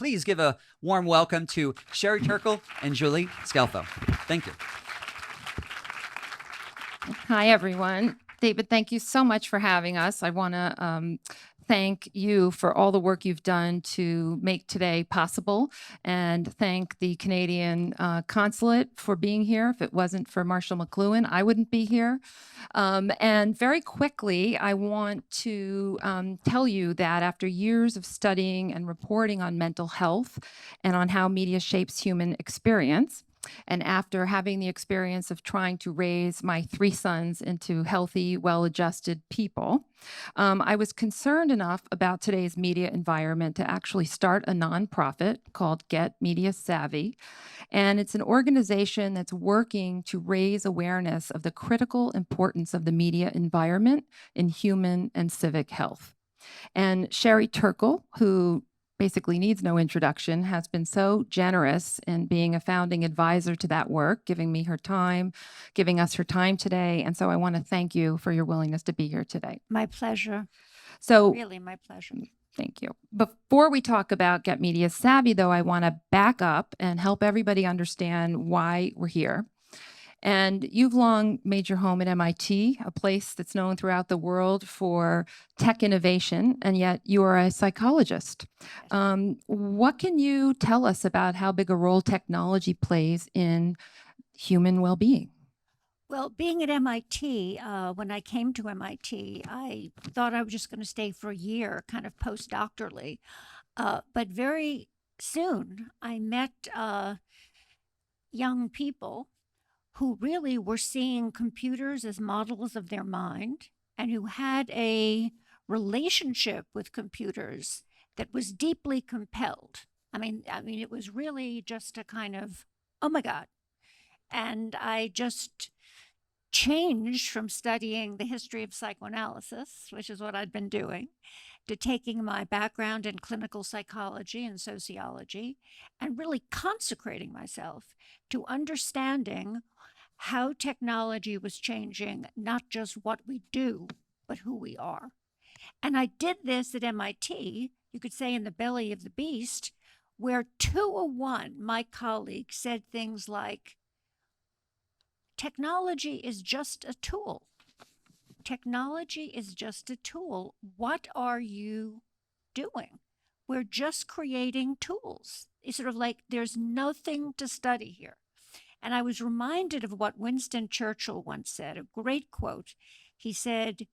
please give a warm welcome to Sherry Turkle and Julie Scelfo. Thank you. Hi, everyone. David, thank you so much for having us. I want to thank you for all the work you've done to make today possible, and thank the Canadian Consulate for being here. If it wasn't for Marshall McLuhan, I wouldn't be here. And very quickly, I want to tell you that after years of studying and reporting on mental health and on how media shapes human experience, and after having the experience of trying to raise my 3 sons into healthy, well-adjusted people, I was concerned enough about today's media environment to actually start a nonprofit called Get Media Savvy. And it's an organization that's working to raise awareness of the critical importance of the media environment in human and civic health. And Sherry Turkle, who basically needs no introduction, has been so generous in being a founding advisor to that work, giving us her time today. And so I want to thank you for your willingness to be here today. My pleasure. So Really, my pleasure. Thank you. Before we talk about Get Media Savvy, though, I want to back up and help everybody understand why we're here. And you've long made your home at MIT, a place that's known throughout the world for tech innovation, and yet you are a psychologist. What can you tell us about how big a role technology plays in human well-being? Well, being at MIT, when I came to MIT, I thought I was just going to stay for a year, kind of postdoctorally. But very soon, I met young people who really were seeing computers as models of their mind, and who had a relationship with computers that was deeply compelled. I mean, it was really just a kind of, oh my God. And I just changed from studying the history of psychoanalysis, which is what I'd been doing, to taking my background in clinical psychology and sociology and really consecrating myself to understanding how technology was changing not just what we do, but who we are. And I did this at MIT, you could say in the belly of the beast, where 201, my colleague, said things like, technology is just a tool. Technology is just a tool. What are you doing? We're just creating tools. It's sort of like there's nothing to study here. And I was reminded of what Winston Churchill once said, a great quote. He said,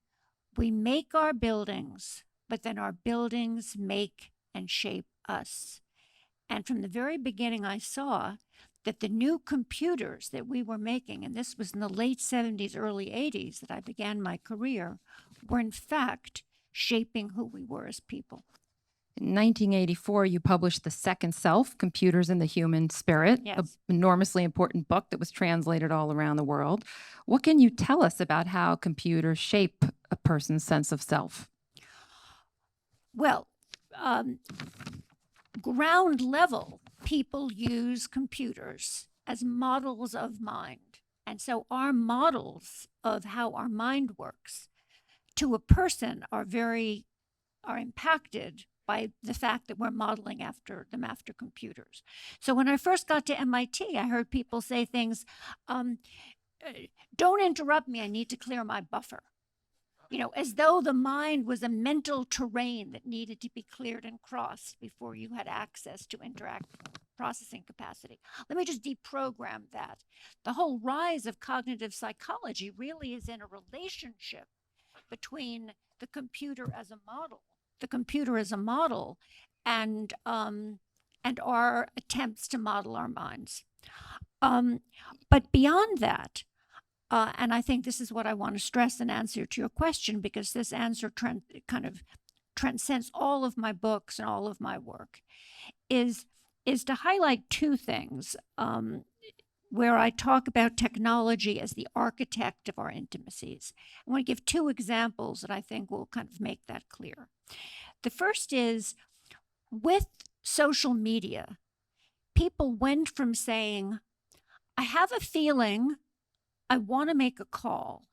"We make our buildings, but then our buildings make and shape us." And from the very beginning, I saw that the new computers that we were making, and this was in the late 70s, early 80s that I began my career, were in fact shaping who we were as people. In 1984, you published The Second Self, Computers and the Human Spirit, Yes. an enormously important book that was translated all around the world. What can you tell us about how computers shape a person's sense of self? Well, ground level, people use computers as models of mind. And so our models of how our mind works to a person are impacted by the fact that we're modeling them after computers. So when I first got to MIT, I heard people say things, don't interrupt me, I need to clear my buffer. As though the mind was a mental terrain that needed to be cleared and crossed before you had access to processing capacity. Let me just deprogram that. The whole rise of cognitive psychology really is in a relationship between the computer as a model, and our attempts to model our minds. But beyond that, and I think this is what I want to stress in answer to your question, because this answer kind of transcends all of my books and all of my work, is to highlight 2 things where I talk about technology as the architect of our intimacies. I want to give 2 examples that I think will kind of make that clear. The first is, with social media, people went from saying, I have a feeling I want to make a call,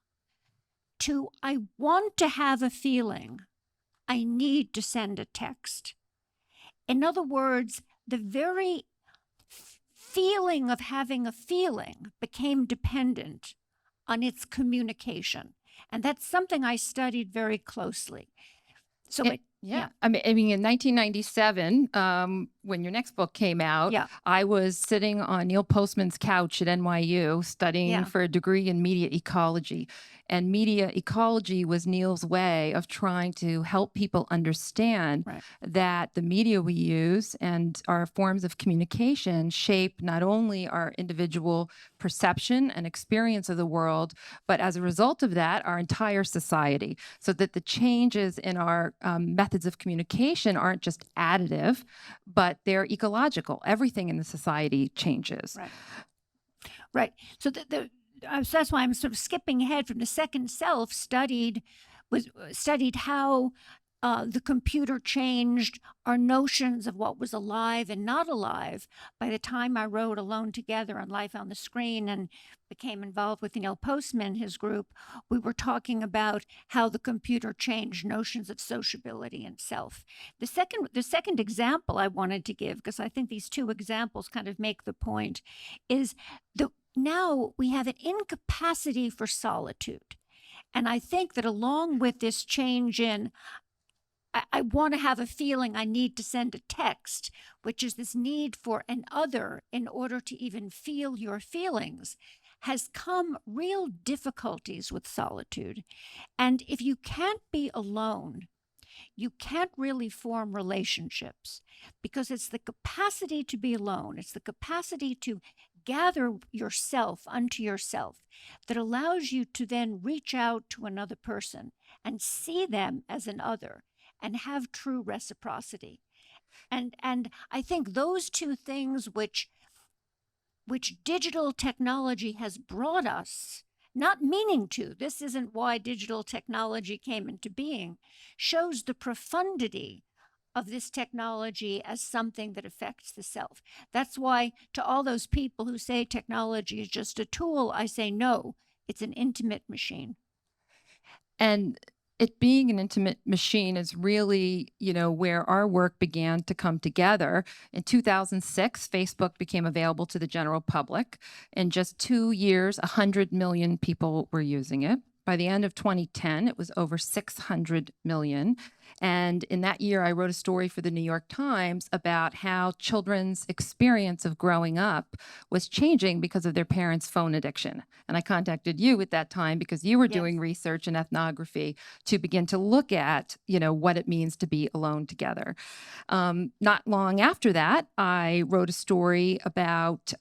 to I want to have a feeling I need to send a text. In other words, the very feeling of having a feeling became dependent on its communication. And that's something I studied very closely. So, Yeah. I mean, in 1997, when your next book came out, Yeah. I was sitting on Neil Postman's couch at NYU studying Yeah. for a degree in media ecology. And media ecology was Neil's way of trying to help people understand Right. that the media we use and our forms of communication shape not only our individual perception and experience of the world, but as a result of that, our entire society. So that the changes in our methods of communication aren't just additive, but they're ecological. Everything in the society changes. Right. Right. So so that's why I'm sort of skipping ahead from the second self studied how the computer changed our notions of what was alive and not alive. By the time I wrote Alone Together and Life on the Screen and became involved with Neil Postman and his group, we were talking about how the computer changed notions of sociability and self. The second example I wanted to give, because I think these two examples kind of make the point, is now we have an incapacity for solitude. And I think that along with this change in I want to have a feeling, I need to send a text, which is this need for an other in order to even feel your feelings, has come real difficulties with solitude. And if you can't be alone, you can't really form relationships, because it's the capacity to be alone, it's the capacity to gather yourself unto yourself that allows you to then reach out to another person and see them as an other and have true reciprocity. And I think those two things which digital technology has brought us, not meaning to, this isn't why digital technology came into being, shows the profundity of this technology as something that affects the self. That's why to all those people who say technology is just a tool, I say no, it's an intimate machine. And it being an intimate machine is really, where our work began to come together. In 2006, Facebook became available to the general public. In just 2 years, 100 million people were using it. By the end of 2010, it was over 600 million. And in that year, I wrote a story for the New York Times about how children's experience of growing up was changing because of their parents' phone addiction. And I contacted you at that time because you were doing research and ethnography to begin to look at, what it means to be alone together. Not long after that, I wrote a story about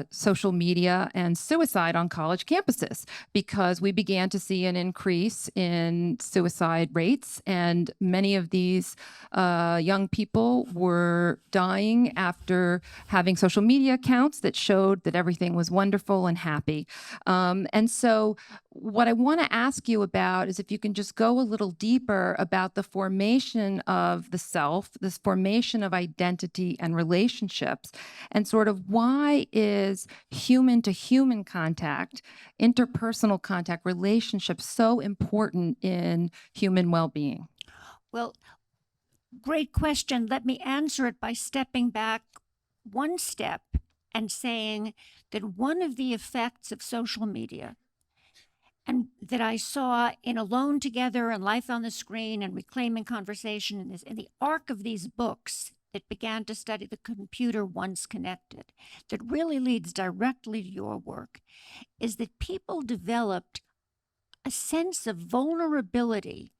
social media and suicide on college campuses, because we began to see an increase in suicide rates, and many of these young people were dying after having social media accounts that showed that everything was wonderful and happy. And so what I want to ask you about is if you can just go a little deeper about the formation of the self, this formation of identity and relationships, and sort of why is human to human contact, interpersonal contact, relationships so important in human well-being? Well, great question. Let me answer it by stepping back one step and saying that one of the effects of social media, and that I saw in Alone Together and Life on the Screen and Reclaiming Conversation in the arc of these books that began to study the computer once connected, that really leads directly to your work, is that people developed a sense of vulnerability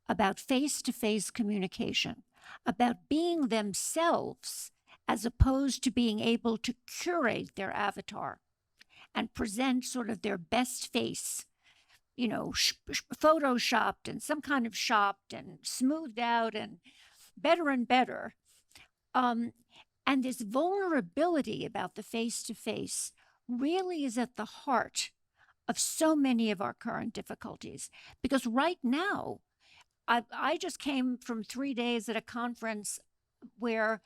about face-to-face communication, about being themselves as opposed to being able to curate their avatar and present sort of their best face, photoshopped and some kind of shopped and smoothed out and better. And this vulnerability about the face-to-face really is at the heart of so many of our current difficulties. Because right now, I just came from 3 days at a conference where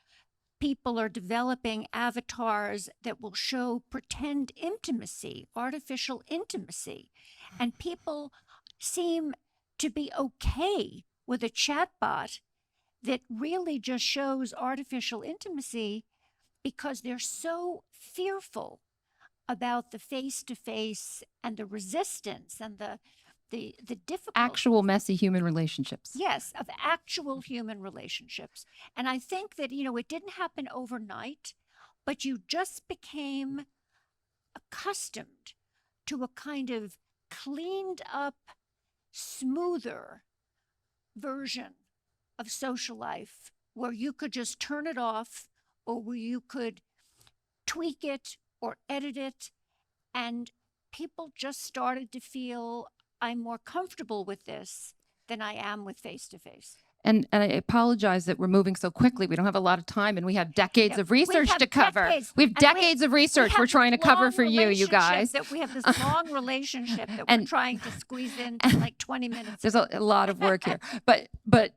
people are developing avatars that will show pretend intimacy, artificial intimacy. And people seem to be okay with a chatbot that really just shows artificial intimacy because they're so fearful about the face-to-face and the resistance and the difficult Actual messy human relationships. yes, of actual human relationships. And I think that, it didn't happen overnight, but you just became accustomed to a kind of cleaned up, smoother version of social life where you could just turn it off or where you could tweak it or edit it. And people just started to feel, I'm more comfortable with this than I am with face-to-face. And I apologize that we're moving so quickly. We don't have a lot of time, and we have decades Yeah, of research have to cover. decades, We have and decades of research we're trying to cover for you guys. We have this long relationship that we're trying to squeeze into like 20 minutes. There's a lot of work here. But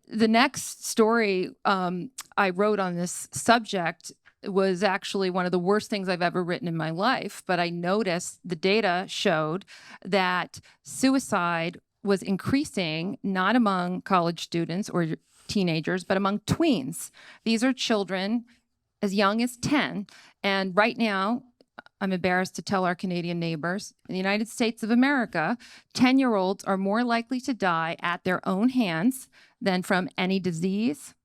the next story I wrote on this subject was actually one of the worst things I've ever written in my life. But I noticed the data showed that suicide was increasing not among college students or teenagers, but among tweens. These are children as young as 10. And right now, I'm embarrassed to tell our Canadian neighbors, in the United States of America, 10-year-olds are more likely to die at their own hands than from any disease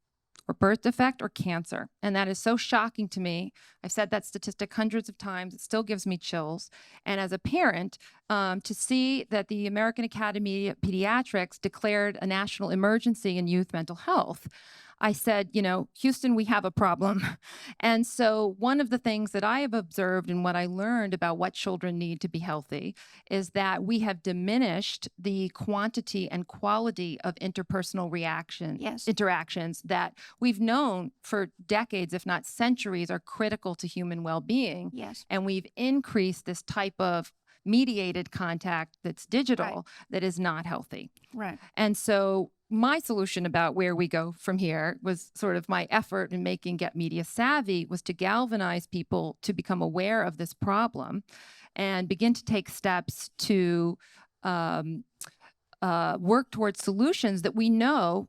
or birth defect or cancer. And that is so shocking to me. I've said that statistic hundreds of times. It still gives me chills. And as a parent, to see that the American Academy of Pediatrics declared a national emergency in youth mental health, I said, Houston, we have a problem. And so one of the things that I have observed and what I learned about what children need to be healthy is that we have diminished the quantity and quality of interpersonal interactions that we've known for decades, if not centuries, are critical to human well-being. Yes. And we've increased this type of mediated contact that's digital that is not healthy. Right. And so my solution about where we go from here was sort of my effort in making Get Media Savvy was to galvanize people to become aware of this problem and begin to take steps to work towards solutions that we know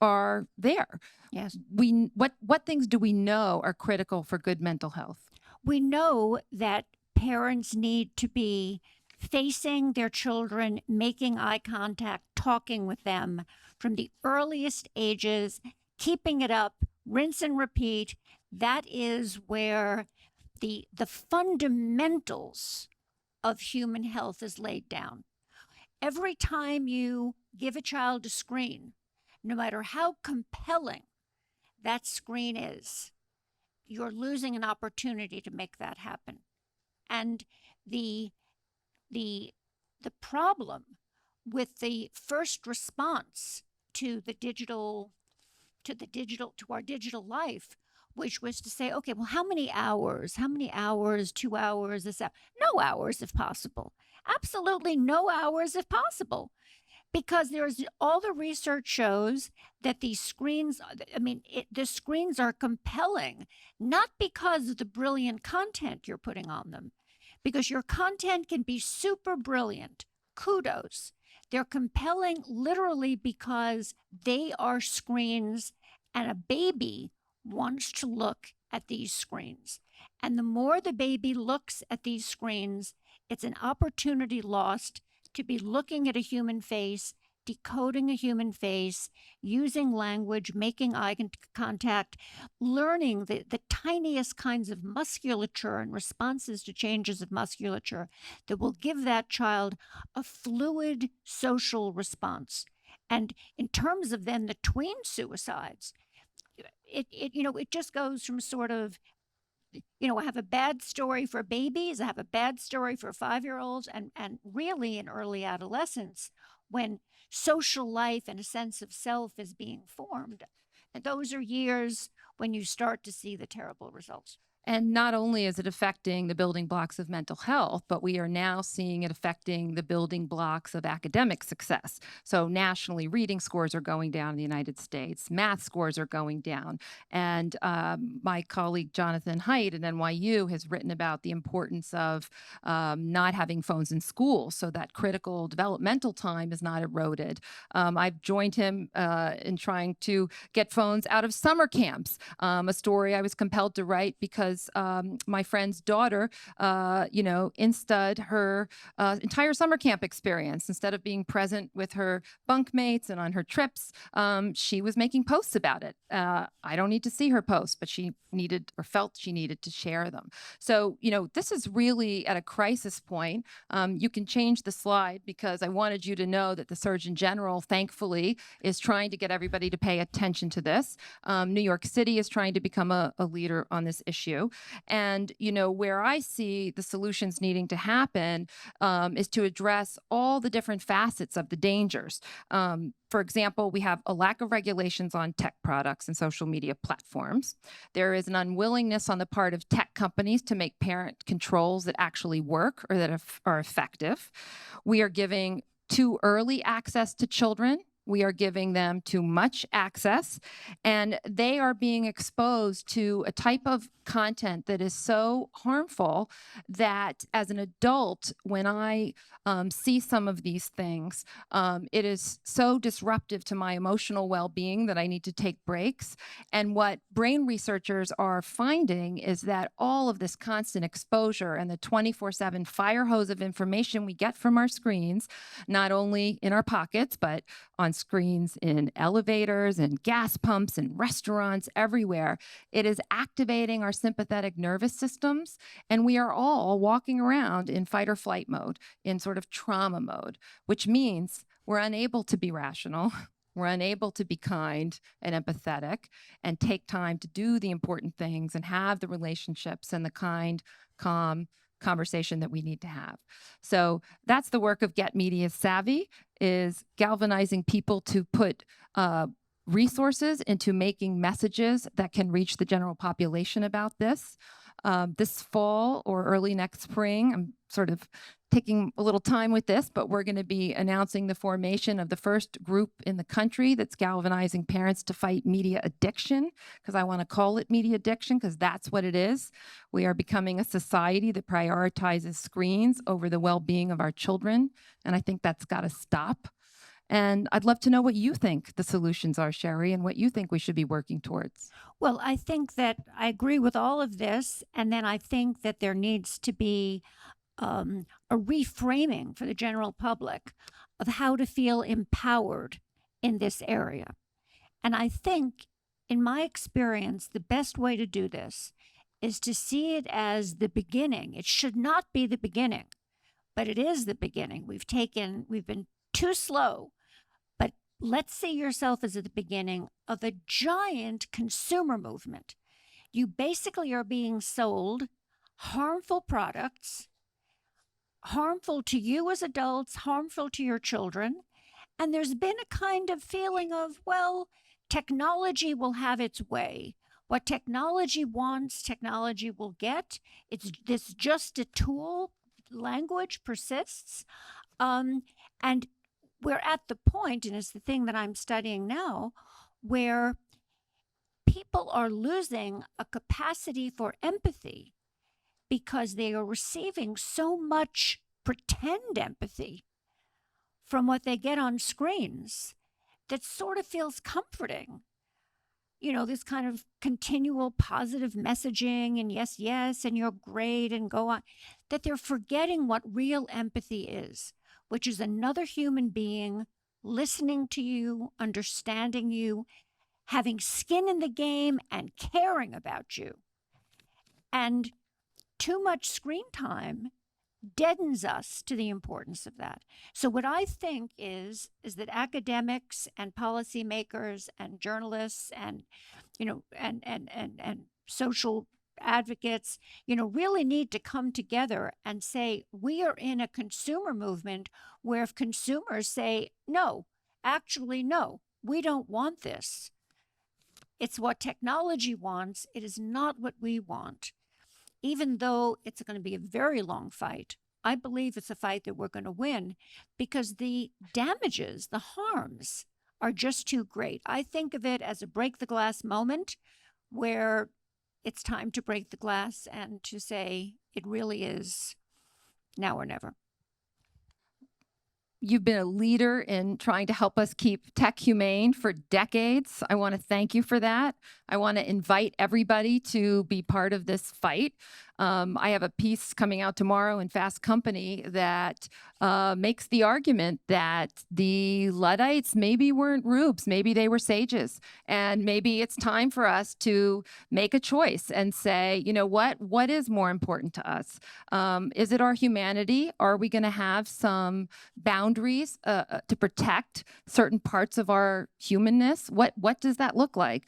are there. Yes. What things do we know are critical for good mental health? We know that parents need to be facing their children, making eye contact, talking with them from the earliest ages, keeping it up, rinse and repeat. That is where the fundamentals of human health is laid down. Every time you give a child a screen, no matter how compelling that screen is, you're losing an opportunity to make that happen. And the problem with the first response to our digital life, which was to say, okay, well, how many hours, 2 hours, this hour? No hours if possible. Absolutely no hours if possible. Because all the research shows that these screens, the screens are compelling, not because of the brilliant content you're putting on them, because your content can be super brilliant. Kudos. They're compelling literally because they are screens, and a baby wants to look at these screens. And the more the baby looks at these screens, it's an opportunity lost to be looking at a human face, decoding a human face, using language, making eye contact, learning the tiniest kinds of musculature and responses to changes of musculature that will give that child a fluid social response. And in terms of then the tween suicides, it just goes from sort of, I have a bad story for babies, I have a bad story for 5-year-olds, and really in early adolescence, when social life and a sense of self is being formed. And those are years when you start to see the terrible results. And not only is it affecting the building blocks of mental health, but we are now seeing it affecting the building blocks of academic success. So nationally, reading scores are going down in the United States, math scores are going down. And my colleague Jonathan Haidt at NYU has written about the importance of not having phones in school so that critical developmental time is not eroded. I've joined him in trying to get phones out of summer camps, a story I was compelled to write because my friend's daughter, insta'd her entire summer camp experience. Instead of being present with her bunkmates and on her trips, she was making posts about it. I don't need to see her posts, but she needed or felt she needed to share them. So, this is really at a crisis point. You can change the slide because I wanted you to know that the Surgeon General, thankfully, is trying to get everybody to pay attention to this. New York City is trying to become a leader on this issue. And, where I see the solutions needing to happen is to address all the different facets of the dangers. For example, we have a lack of regulations on tech products and social media platforms. There is an unwillingness on the part of tech companies to make parent controls that actually work or that are effective. We are giving too early access to children. We are giving them too much access, and they are being exposed to a type of content that is so harmful that as an adult, when I see some of these things, it is so disruptive to my emotional well-being that I need to take breaks. And what brain researchers are finding is that all of this constant exposure and the 24/7 fire hose of information we get from our screens, not only in our pockets, but on screens in elevators and gas pumps and restaurants everywhere, it is activating our sympathetic nervous systems. And we are all walking around in fight or flight mode, in sort of trauma mode, which means we're unable to be rational. We're unable to be kind and empathetic and take time to do the important things and have the relationships and the kind, calm conversation that we need to have. So that's the work of Get Media Savvy, is galvanizing people to put resources into making messages that can reach the general population about this. This fall or early next spring, I'm sort of taking a little time with this, but we're going to be announcing the formation of the first group in the country that's galvanizing parents to fight media addiction, because I want to call it media addiction because that's what it is. We are becoming a society that prioritizes screens over the well-being of our children, and I think that's got to stop. And I'd love to know what you think the solutions are, Sherry, and what you think we should be working towards. Well, I think that I agree with all of this. And then I think that there needs to be a reframing for the general public of how to feel empowered in this area. And I think, in my experience, the best way to do this is to see it as the beginning. It should not be the beginning, but it is the beginning. We've been too slow, but let's see yourself as at the beginning of a giant consumer movement. You basically are being sold harmful products, harmful to you as adults, harmful to your children. And there's been a kind of feeling of, well, technology will have its way. What technology wants, technology will get. It's just a tool. Language persists. And we're at the point, and it's the thing that I'm studying now, where people are losing a capacity for empathy because they are receiving so much pretend empathy from what they get on screens that sort of feels comforting. This kind of continual positive messaging and yes, yes, and you're great and go on, that they're forgetting what real empathy is, which is another human being listening to you, understanding you, having skin in the game and caring about you. And too much screen time deadens us to the importance of that. So what I think is that academics and policymakers and journalists and social advocates, really need to come together and say, we are in a consumer movement where if consumers say, no, actually, no, we don't want this. It's what technology wants. It is not what we want. even though it's going to be a very long fight, I believe it's a fight that we're going to win because the damages, the harms are just too great. I think of it as a break the glass moment where it's time to break the glass and to say it really is now or never. You've been a leader in trying to help us keep tech humane for decades. I want to thank you for that. I want to invite everybody to be part of this fight. I have a piece coming out tomorrow in Fast Company that makes the argument that the Luddites maybe weren't rubes, maybe they were sages. And maybe it's time for us to make a choice and say, you know what is more important to us? Is it our humanity? Are we going to have some boundaries to protect certain parts of our humanness? What does that look like?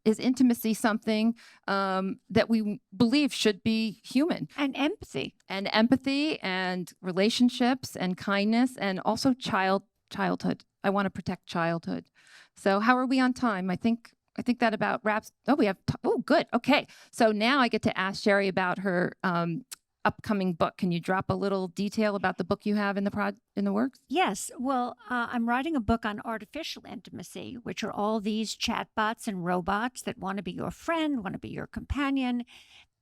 Is intimacy something that we believe should be human? And empathy. And empathy and relationships and kindness and also childhood. I want to protect childhood. So how are we on time? I think that about wraps. Oh, we have. Oh, good. Okay. So now I get to ask Sherry about her upcoming book. Can you drop a little detail about the book you have in the works? Yes. Well, I'm writing a book on artificial intimacy, which are all these chatbots and robots that want to be your friend, want to be your companion.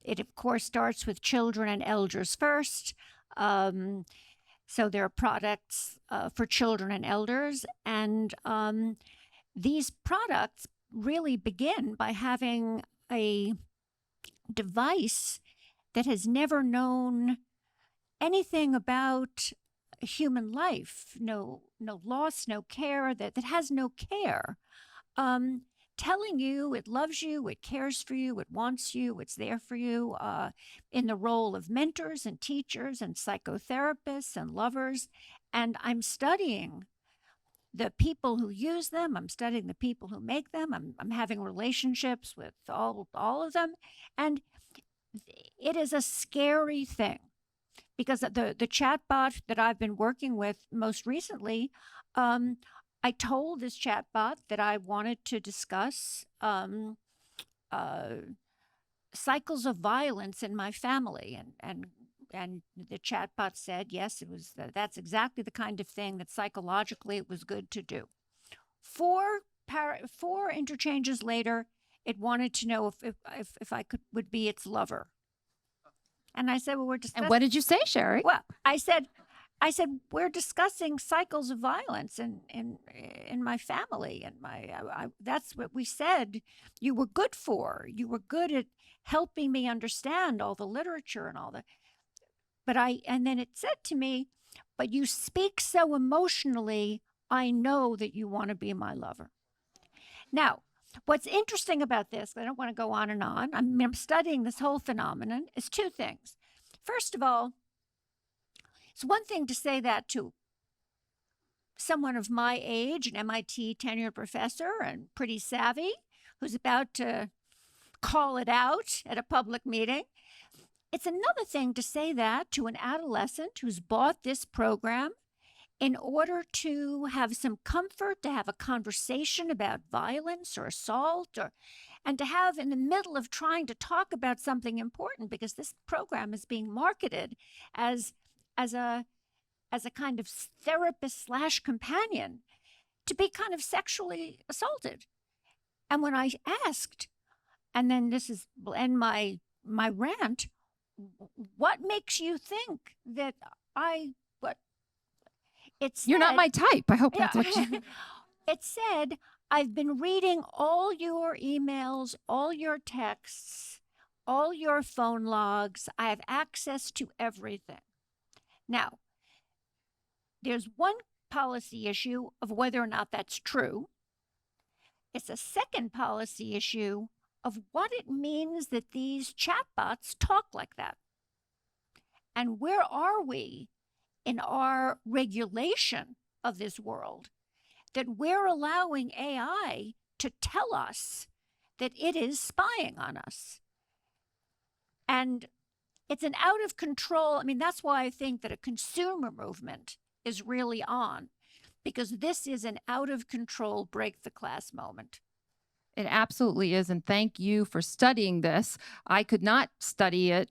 It, of course, starts with children and elders first. So there are products for children and elders. And these products really begin by having a device that has never known anything about human life, no loss, no care, that has no care, telling you it loves you, it cares for you, it wants you, it's there for you, in the role of mentors and teachers and psychotherapists and lovers. And I'm studying the people who use them. I'm studying the people who make them. I'm having relationships with all of them. And it is a scary thing because the chatbot that I've been working with most recently, I told this chatbot that I wanted to discuss cycles of violence in my family, and the chatbot said yes, it was that's exactly the kind of thing that psychologically it was good to do. Four interchanges later, it wanted to know if I would be its lover. And I said, well, we're discussing. And what did you say, Sherry? Well, I said we're discussing cycles of violence in my family, and that's what we said you were good for. You were good at helping me understand all the literature and all the. And then it said to me, but you speak so emotionally, I know that you want to be my lover. Now, what's interesting about this, I don't want to go on and on, I'm studying this whole phenomenon, is two things. First of all, it's one thing to say that to someone of my age, an MIT tenured professor and pretty savvy, who's about to call it out at a public meeting. It's another thing to say that to an adolescent who's bought this program in order to have some comfort, to have a conversation about violence or assault, and to have in the middle of trying to talk about something important, because this program is being marketed as a kind of therapist / companion, to be kind of sexually assaulted. And when I asked, and then this is end my rant, what makes you think that You're not my type. I hope that's what you. It said, I've been reading all your emails, all your texts, all your phone logs. I have access to everything. Now, there's one policy issue of whether or not that's true. It's a second policy issue of what it means that these chatbots talk like that. And where are we in our regulation of this world that we're allowing AI to tell us that it is spying on us? And it's an out of control. I mean, that's why I think that a consumer movement is really on, because this is an out of control break the glass moment. It absolutely is. And thank you for studying this. I could not study it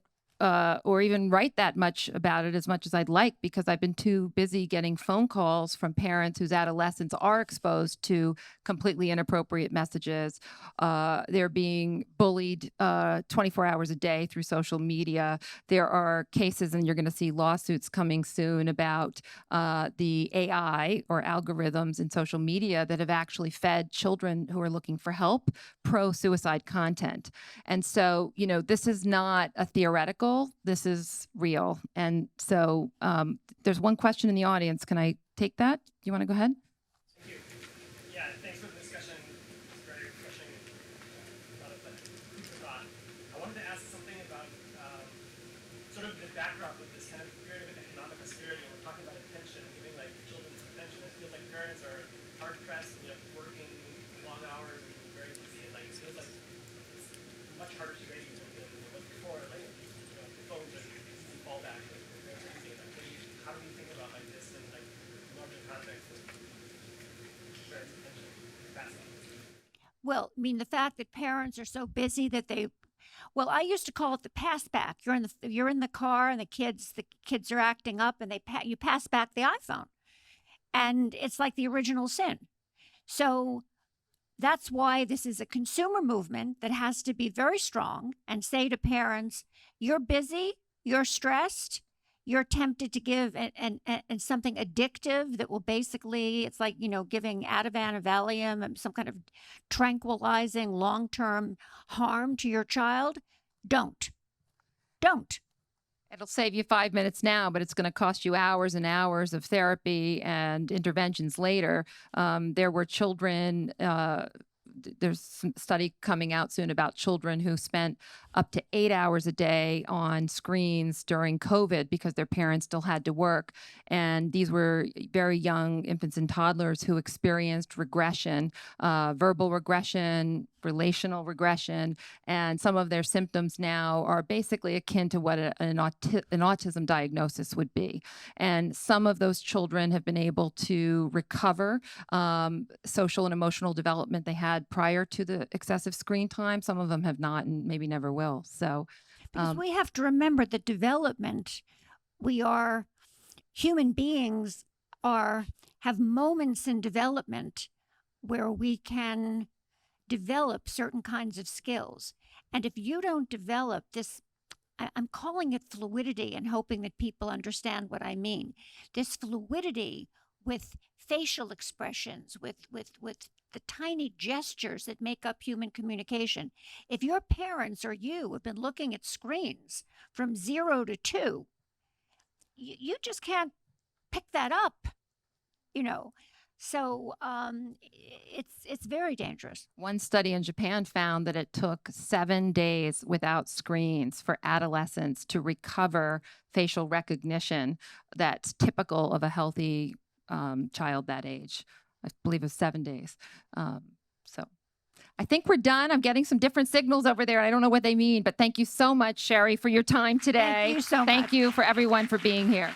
or even write that much about it as much as I'd like, because I've been too busy getting phone calls from parents whose adolescents are exposed to completely inappropriate messages. They're being bullied 24 hours a day through social media. There are cases, and you're going to see lawsuits coming soon about the AI or algorithms in social media that have actually fed children who are looking for help pro-suicide content. And so, this is not a theoretical. This is real. And so there's one question in the audience. Can I take that? Do you want to go ahead? Thank you. Yeah, thanks for the discussion. It's very refreshing. A lot of food for thought. I wanted to ask something about sort of the backdrop of this kind of period of economic austerity. We're talking about attention, giving children attention. It feels like parents are hard pressed, working long hours and very busy. And it feels like it's much harder to raise than it was before. Phones and fall back. How do we think about this in larger context of parents' attention capacity? Well, I mean, the fact that parents are so busy that I used to call it the pass back. You're in the car and the kids are acting up, and you pass back the iPhone, and it's like the original sin. So that's why this is a consumer movement that has to be very strong and say to parents, you're busy, you're stressed, you're tempted to give and something addictive that will basically, it's like, giving Ativan or Valium and some kind of tranquilizing long-term harm to your child. Don't. It'll save you 5 minutes now, but it's going to cost you hours and hours of therapy and interventions later. There were children, there's some study coming out soon about children who spent up to 8 hours a day on screens during COVID because their parents still had to work. And these were very young infants and toddlers who experienced regression, verbal regression, relational regression, and some of their symptoms now are basically akin to what an autism diagnosis would be. And some of those children have been able to recover social and emotional development they had prior to the excessive screen time. Some of them have not and maybe never will. So, because we have to remember that development, human beings have moments in development where we can develop certain kinds of skills. And if you don't develop this, I'm calling it fluidity and hoping that people understand what I mean. This fluidity with facial expressions, with the tiny gestures that make up human communication. If your parents or you have been looking at screens from 0 to 2, you just can't pick that up, So it's very dangerous. One study in Japan found that it took 7 days without screens for adolescents to recover facial recognition that's typical of a healthy child that age. I believe it was 7 days. So I think we're done. I'm getting some different signals over there. I don't know what they mean, but thank you so much, Sherry, for your time today. Thank you so much. Thank you for everyone for being here.